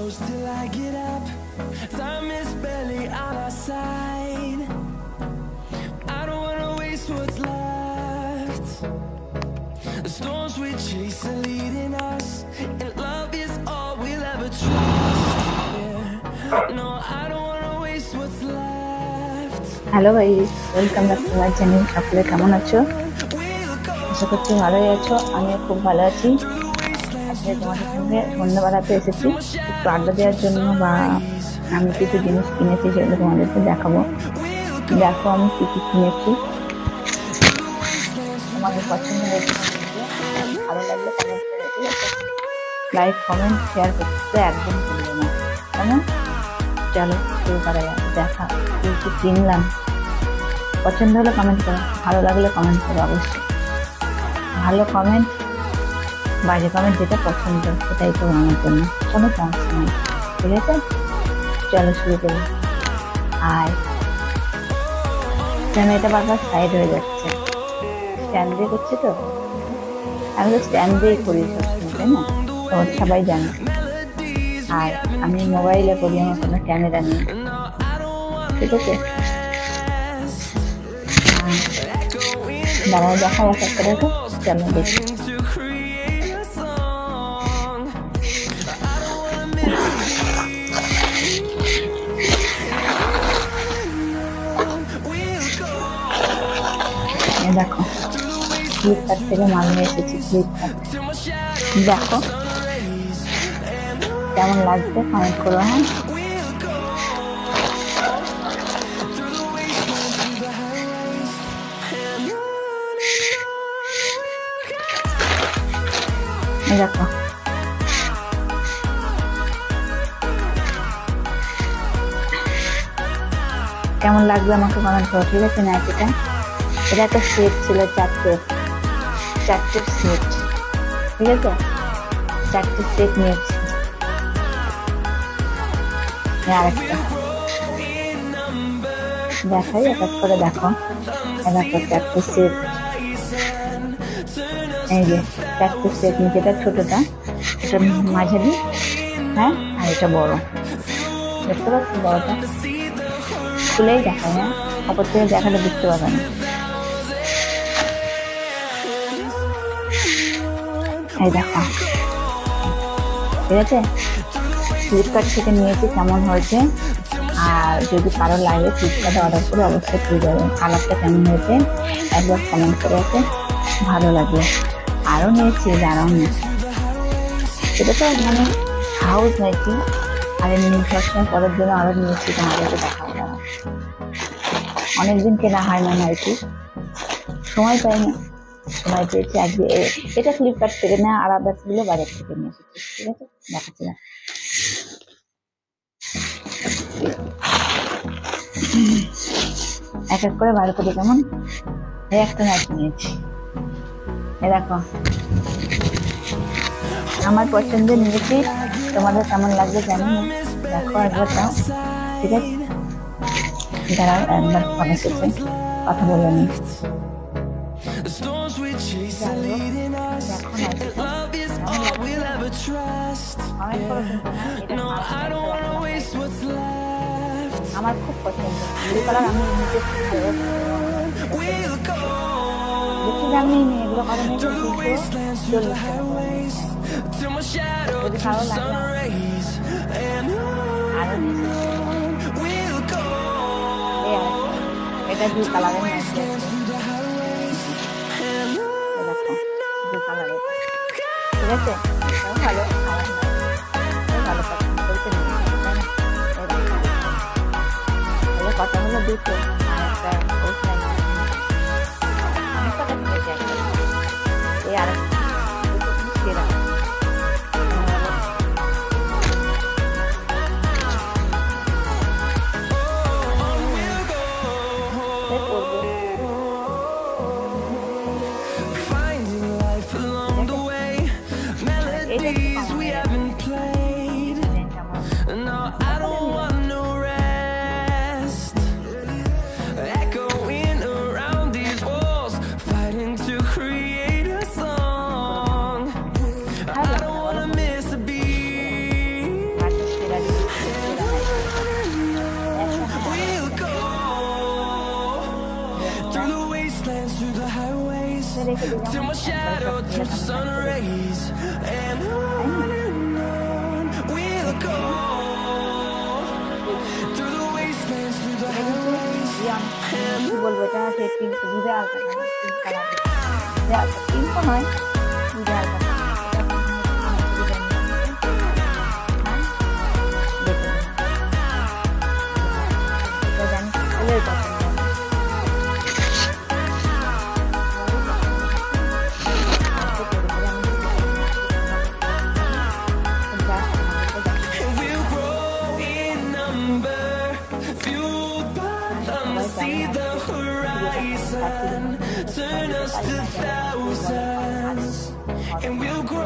close till I get up. Time is barely on our side. I don't wanna waste what's left. The storms we chase are leading us, and love is all we'll ever trust. Yeah. No, I don't wanna waste what's left. Hello guys, welcome back to my channel. সকলে কেমন আছো? আশা করছি ভালোই আছো। আমিও খুব ভালো আছি। আজকে তোমাদের সঙ্গে সন্ধ্যাবেলাতে এসেছি একটু আড্ডা দেওয়ার জন্য, বা আমি কিছু জিনিস কিনেছি সেগুলো তোমাদেরকে দেখাবো। দেখো আমি কি কি কিনেছি, তোমাদের পছন্দ হয়েছে, ভালো লাগলে কমেন্ট করে, ঠিক আছে? লাইক কমেন্ট শেয়ার করতে একদম ভুলবে না, কেমন? চলো শুরু করা যাক। দেখা কি কি কিনলাম। পছন্দ হলে কমেন্ট করো, ভালো লাগলে কমেন্ট করো অবশ্যই। ভালো কমেন্ট, বাজে কমেন্ট যেটা পছন্দ সেটাই করো আমার জন্য, কোনো সমস্যা নেই, ঠিক আছে? চলো শুরু করি। আর ক্যামেরাটা বারবার সাইড হয়ে যাচ্ছে, স্ট্যান্ড দিয়ে করছি তো, আমি তো স্ট্যান্ড দিয়েই করি সবসময়, তাই না? তোমার সবাই জানো। আর আমি মোবাইলে করি, আমার কোনো ক্যামেরা নেই, ঠিক আছে? দাঁড়াও দেখা এক একটা দেখো, চলো দেখি। দেখো ফ্লিপকার্ট থেকে মাল নিয়ে এসেছি, ফ্লিপকার্ট। দেখো কেমন লাগছে কমেন্ট করো, হ্যাঁ? দেখো কেমন লাগবে আমাকে কমেন্ট করো, ঠিক আছে? না এটা একটা সেট ছিল, চারটে সেট, ঠিক আছে? চারটে সেট নিয়েছি। আরেকটা দেখাই এক এক করে, দেখো দেখো চারটে সেট, এই যে চারটে সেট নিয়েছি। এটা ছোটটা, এটা মাঝারি, হ্যাঁ, আর এটা বড়। দেখতে পাচ্ছি বড়টা খুলেই দেখায়, হ্যাঁ, অপর থেকে দেখালে বুঝতে পারবে না। এই দেখো, ঠিক আছে? ফ্লিপকার্ট থেকে নিয়েছি, কেমন হয়েছে? আর যদি কারো লাগে ফ্লিপকার্টে অর্ডার করে অবশ্যই পেয়ে যাবেন। কালারটা কেমন হয়েছে একবার কমেন্ট করে আছে, ভালো লাগবে। আরও নিয়েছি, দাঁড়াও নিয়েছি, সেটা তো মানে হাউস নাইটি, আর এমনি সবসময় পরের জন্য আরও নিয়েছি, তোমাদেরকে দেখাবো। দাঁড়াও, অনেকদিন কেনা হয় না নাইটি, সময় পাই না, সময় পেয়েছি আজকে। এটা ফ্লিপকার্ট থেকে না, আর আদার্সগুলো বাজার থেকে নিয়ে এসেছি, ঠিক আছে? দেখাচ্ছি না, এক এক করে বার করে। কেমন? এই একটা নাইটি নিয়েছি, এ দেখো আমার পছন্দের নিয়েছি, তোমাদের কেমন লাগবে জানি না, দেখো একবার দাও, ঠিক আছে? দাঁড়াও একবার কমেন্ট করছে, কথা বলে নি। আমার খুব পছন্দ ব্লু কালার, আমি নিজে বেশি দাম নেই, এগুলো কারণ যদি ভালো লাগে আরো এটা ব্লু কালারের মধ্যে, দেখো ব্লু কালারের, ঠিক আছে? এটাও ভালো, ভালো পছন্দ করতে নিয়ে কথা হলো দুটো, আর একটা এই আর সেরা রেখে দিই till my shadow turns to sun rays, and on we'll go through the wastelands, through the highways, and কি বলবো, এটা হচ্ছে পিঙ্ক দুধে আলতা পিঙ্ক তো নয়, দুধে আলতা we'll grow in number, fueled by them to see the horizon, turn us to thousands, and we'll grow